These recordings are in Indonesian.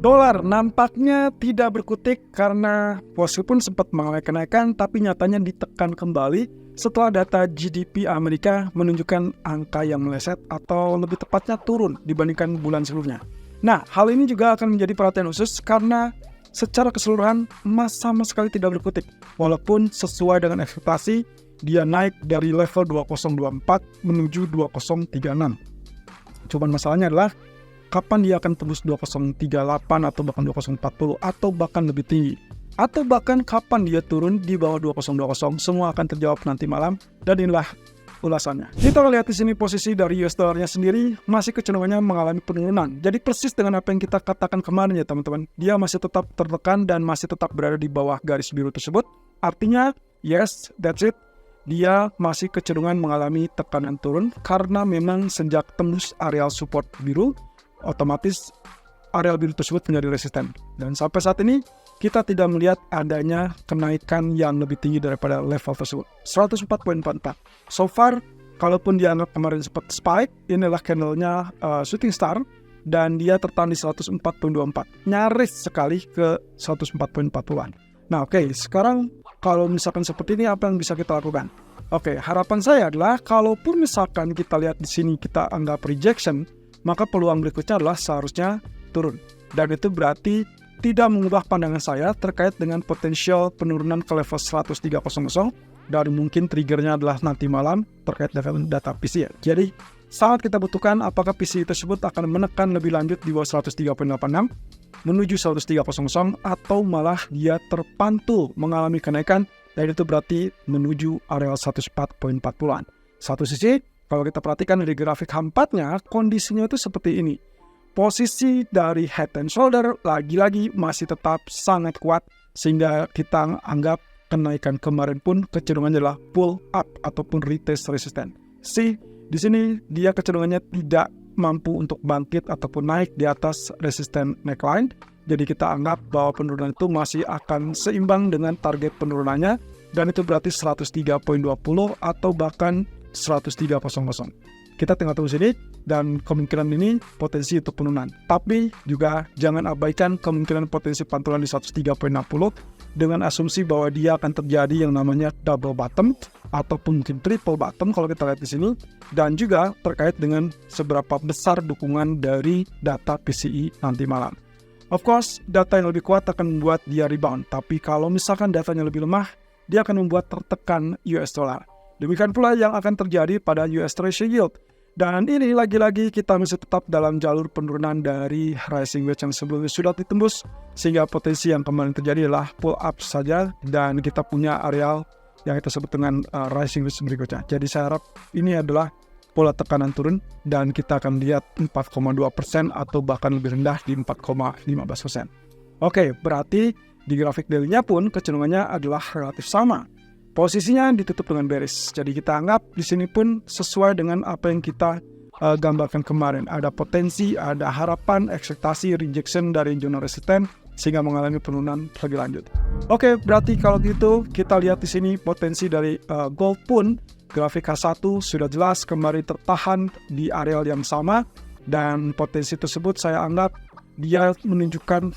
Dolar nampaknya tidak berkutik karena meskipun sempat mengalami kenaikan, tapi nyatanya ditekan kembali setelah data GDP Amerika menunjukkan angka yang meleset atau lebih tepatnya turun dibandingkan bulan sebelumnya. Nah, hal ini juga akan menjadi perhatian khusus karena secara keseluruhan emas sama sekali tidak berkutik. Walaupun sesuai dengan ekspektasi, dia naik dari level 2024 menuju 2036. Cuman masalahnya adalah kapan dia akan tembus 2038 atau bahkan 2040 atau bahkan lebih tinggi. Atau bahkan kapan dia turun di bawah 2020, semua akan terjawab nanti malam, dan inilah ulasannya. Kita lihat di sini posisi dari US dollarnya sendiri masih kecenderungannya mengalami penurunan. Jadi persis dengan apa yang kita katakan kemarin ya teman-teman. Dia masih tetap tertekan dan masih tetap berada di bawah garis biru tersebut. Artinya, yes, that's it. Dia masih kecenderungan mengalami tekanan turun karena memang sejak tembus areal support biru, otomatis areal biru tersebut menjadi resisten. Dan sampai saat ini kita tidak melihat adanya kenaikan yang lebih tinggi daripada level tersebut. 104.44. So far, kalaupun dianggap kemarin sempat spike, inilah candlenya shooting star dan dia tertahan di 104.24. Nyaris sekali ke 104.40-an. Nah oke, sekarang kalau misalkan seperti ini apa yang bisa kita lakukan? Oke, harapan saya adalah kalaupun misalkan kita lihat di sini kita anggap rejection, maka peluang berikutnya adalah seharusnya turun. Dan itu berarti tidak mengubah pandangan saya terkait dengan potensial penurunan ke level 103.00 dari mungkin triggernya adalah nanti malam terkait dengan data PCE. Jadi sangat kita butuhkan apakah PCE tersebut akan menekan lebih lanjut di bawah 103.86 menuju 103.00 atau malah dia terpantul mengalami kenaikan dan itu berarti menuju areal 104.40-an. Satu sisi, kalau kita perhatikan dari grafik H4-nya, kondisinya itu seperti ini. Posisi dari head and shoulder lagi-lagi masih tetap sangat kuat sehingga kita anggap kenaikan kemarin pun kecenderungannya adalah pull up ataupun retest resisten. Di sini dia kecenderungannya tidak mampu untuk bangkit ataupun naik di atas resisten neckline. Jadi kita anggap bahwa penurunan itu masih akan seimbang dengan target penurunannya dan itu berarti 103.20 atau bahkan 103.00. Kita tinggal tunggu sini dan kemungkinan ini potensi untuk penurunan. Tapi juga jangan abaikan kemungkinan potensi pantulan di 103.60 dengan asumsi bahwa dia akan terjadi yang namanya double bottom ataupun mungkin triple bottom kalau kita lihat di sini, dan juga terkait dengan seberapa besar dukungan dari data PCE nanti malam. Of course, data yang lebih kuat akan membuat dia rebound, tapi kalau misalkan datanya lebih lemah, dia akan membuat tertekan US dollar. Demikian pula yang akan terjadi pada US Treasury Yield. Dan ini lagi-lagi kita masih tetap dalam jalur penurunan dari rising wedge yang sebelumnya sudah ditembus, sehingga potensi yang kemarin terjadi adalah pull up saja dan kita punya areal yang kita sebut dengan rising wedge berikutnya. Jadi saya harap ini adalah pola tekanan turun dan kita akan lihat 4,2% atau bahkan lebih rendah di 4,15%. Oke, berarti di grafik daily-nya pun kecenderungannya adalah relatif sama. Posisinya ditutup dengan bearish. Jadi kita anggap di sini pun sesuai dengan apa yang kita gambarkan kemarin. Ada potensi, ada harapan, ekspektasi, rejection dari zona resisten sehingga mengalami penurunan lebih lanjut. Oke, berarti kalau gitu kita lihat di sini potensi dari gold pun grafik H1 sudah jelas kembali tertahan di areal yang sama dan potensi tersebut saya anggap dia menunjukkan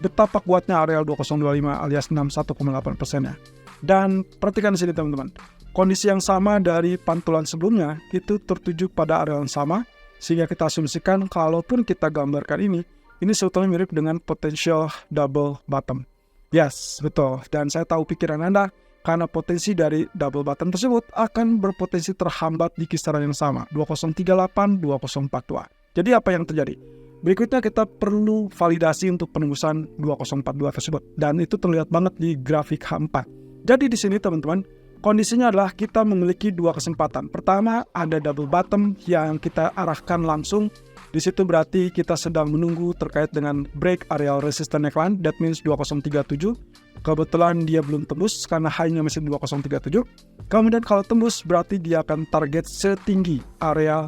betapa kuatnya areal 2025 alias 61,8%-nya. Dan perhatikan di sini teman-teman, kondisi yang sama dari pantulan sebelumnya itu tertuju pada area yang sama, sehingga kita asumsikan kalaupun kita gambarkan ini sebetulnya mirip dengan potential double bottom. Yes, betul. Dan saya tahu pikiran Anda, karena potensi dari double bottom tersebut akan berpotensi terhambat di kisaran yang sama, 2038, 2042. Jadi apa yang terjadi? Berikutnya kita perlu validasi untuk penembusan 2042 tersebut. Dan itu terlihat banget di grafik H4. Jadi di sini teman-teman, kondisinya adalah kita memiliki dua kesempatan. Pertama, ada double bottom yang kita arahkan langsung. Di situ berarti kita sedang menunggu terkait dengan break areal resistance neckline, that means 2037. Kebetulan dia belum tembus karena high-nya masih 2037. Kemudian kalau tembus berarti dia akan target setinggi area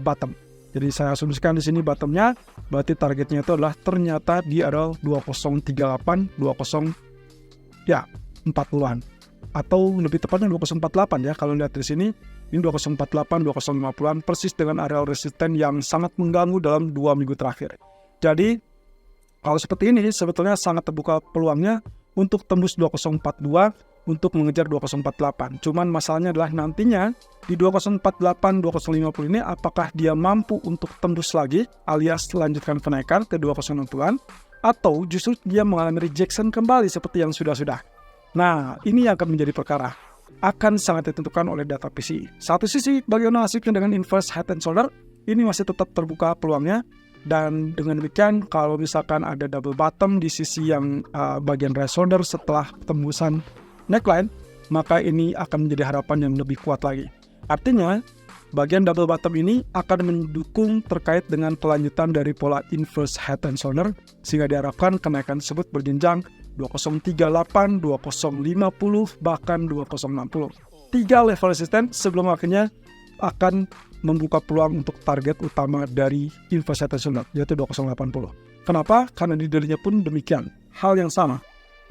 bottom. Jadi saya asumsikan di sini bottomnya, berarti targetnya itu adalah ternyata di area 2038, 40-an atau lebih tepatnya 2048 ya. Kalau lihat di sini ini 2048, 2050-an persis dengan areal resisten yang sangat mengganggu dalam 2 minggu terakhir. Jadi Kalau seperti ini sebetulnya sangat terbuka peluangnya untuk tembus 2042 untuk mengejar 2048. Cuman masalahnya adalah nantinya di 2048, 2050 ini apakah dia mampu untuk tembus lagi alias lanjutkan kenaikan ke 2060-an atau justru dia mengalami rejection kembali seperti yang sudah-sudah. Nah, ini yang akan menjadi perkara. Akan sangat ditentukan oleh data PCE. Satu sisi, bagaimana nasibnya dengan inverse head and shoulder, ini masih tetap terbuka peluangnya. Dan dengan demikian, kalau misalkan ada double bottom di sisi yang bagian right shoulder setelah tembusan neckline, maka ini akan menjadi harapan yang lebih kuat lagi. Artinya, bagian double bottom ini akan mendukung terkait dengan kelanjutan dari pola inverse head and shoulder, sehingga diharapkan kenaikan tersebut berjenjang 2038, 2050, bahkan 2060. 3 level resisten sebelum akhirnya akan membuka peluang untuk target utama dari inverse head and shoulder, yaitu 2080. Kenapa? Karena di dalinya pun demikian. Hal yang sama.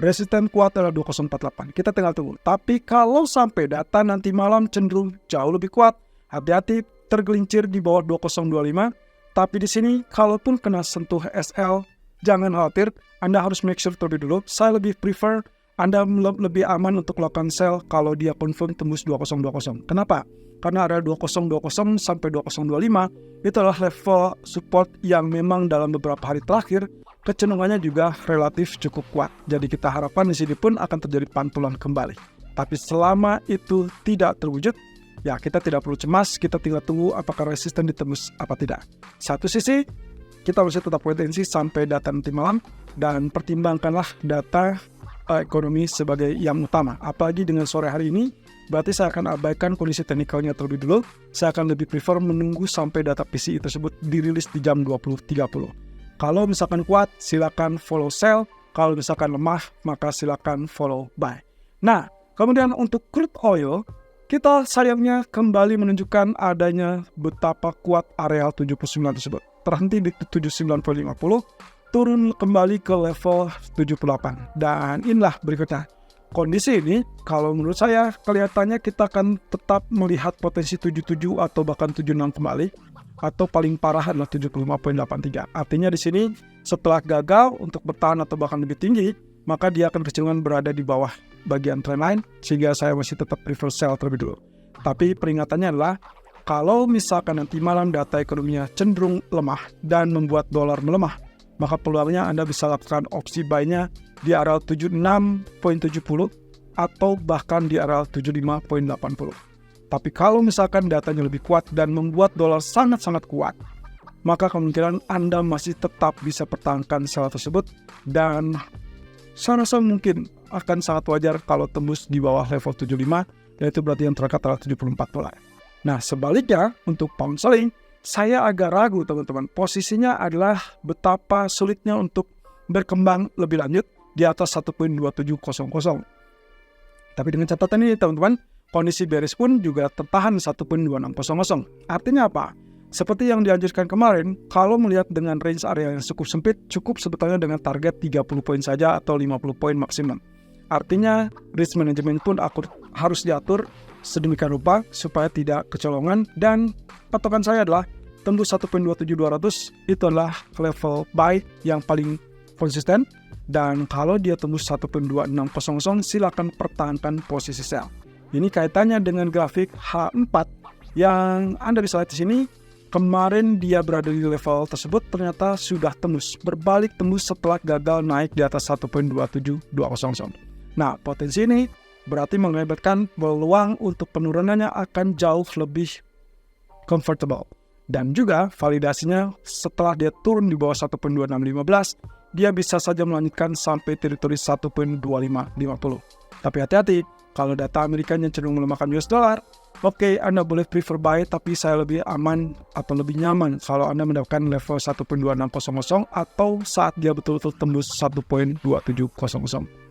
Resisten kuat adalah 2048. Kita tinggal tunggu. Tapi kalau sampai data nanti malam cenderung jauh lebih kuat, hati-hati tergelincir di bawah 2025. Tapi di sini, kalaupun kena sentuh SL, jangan khawatir. Anda harus make sure terlebih dulu. Saya lebih prefer Anda lebih aman untuk melakukan sell kalau dia confirm tembus 2020. Kenapa? Karena area 2020 sampai 2025 itu adalah level support yang memang dalam beberapa hari terakhir kecenderungannya juga relatif cukup kuat. Jadi kita harapkan di sini pun akan terjadi pantulan kembali. Tapi selama itu tidak terwujud, ya kita tidak perlu cemas, kita tinggal tunggu apakah resisten ditembus apa tidak. Satu sisi, kita harus tetap wait and see sampai data nanti malam dan pertimbangkanlah data ekonomi sebagai yang utama. Apalagi dengan sore hari ini, berarti saya akan abaikan kondisi teknikalnya terlebih dulu. Saya akan lebih prefer menunggu sampai data PCE tersebut dirilis di jam 20.30. Kalau misalkan kuat, silakan follow sell. Kalau misalkan lemah, maka silakan follow buy. Nah, kemudian untuk crude oil, kita sayangnya kembali menunjukkan adanya betapa kuat areal 79 tersebut. Terhenti di 79.50, turun kembali ke level 78. Dan inilah berikutnya. Kondisi ini, kalau menurut saya, kelihatannya kita akan tetap melihat potensi 77 atau bahkan 76 kembali, atau paling parah adalah 75.83. Artinya di sini, setelah gagal untuk bertahan atau bahkan lebih tinggi, maka dia akan kecenderungan berada di bawah bagian trendline, sehingga saya masih tetap prefer sell terlebih dulu. Tapi peringatannya adalah, kalau misalkan nanti malam data ekonominya cenderung lemah dan membuat dolar melemah, maka peluangnya Anda bisa lakukan opsi buy-nya di area 76.70 atau bahkan di area 75.80. Tapi kalau misalkan datanya lebih kuat dan membuat dolar sangat-sangat kuat, maka kemungkinan Anda masih tetap bisa pertahankan sell tersebut dan saya rasa mungkin akan sangat wajar kalau tembus di bawah level 75, yaitu berarti yang terdekat adalah $74. Nah, sebaliknya untuk pound sterling, saya agak ragu teman-teman. Posisinya adalah betapa sulitnya untuk berkembang lebih lanjut di atas 1.2700. Tapi dengan catatan ini teman-teman, kondisi bearish pun juga tertahan 1.2600. Artinya apa? Seperti yang dianjurkan kemarin, kalau melihat dengan range area yang cukup sempit, cukup sebetulnya dengan target 30 poin saja atau 50 poin maksimum. Artinya, risk management pun harus diatur sedemikian rupa supaya tidak kecolongan, dan patokan saya adalah tembus 1.27200 itu adalah level buy yang paling konsisten, dan kalau dia tembus 1.2600 silakan pertahankan posisi sell. Ini kaitannya dengan grafik H4 yang Anda bisa lihat di sini. Kemarin dia berada di level tersebut, ternyata sudah tembus, berbalik tembus setelah gagal naik di atas 1.27200. Nah, potensi ini berarti mengakibatkan peluang untuk penurunannya akan jauh lebih comfortable. Dan juga validasinya setelah dia turun di bawah 1.2615, dia bisa saja melanjutkan sampai teritori 1.2550. Tapi hati-hati, kalau data Amerikanya cenderung melemahkan US dollar, oke, Anda boleh prefer buy, tapi saya lebih aman atau lebih nyaman kalau Anda mendapatkan level 1.2600 atau saat dia betul-betul tembus 1.2700.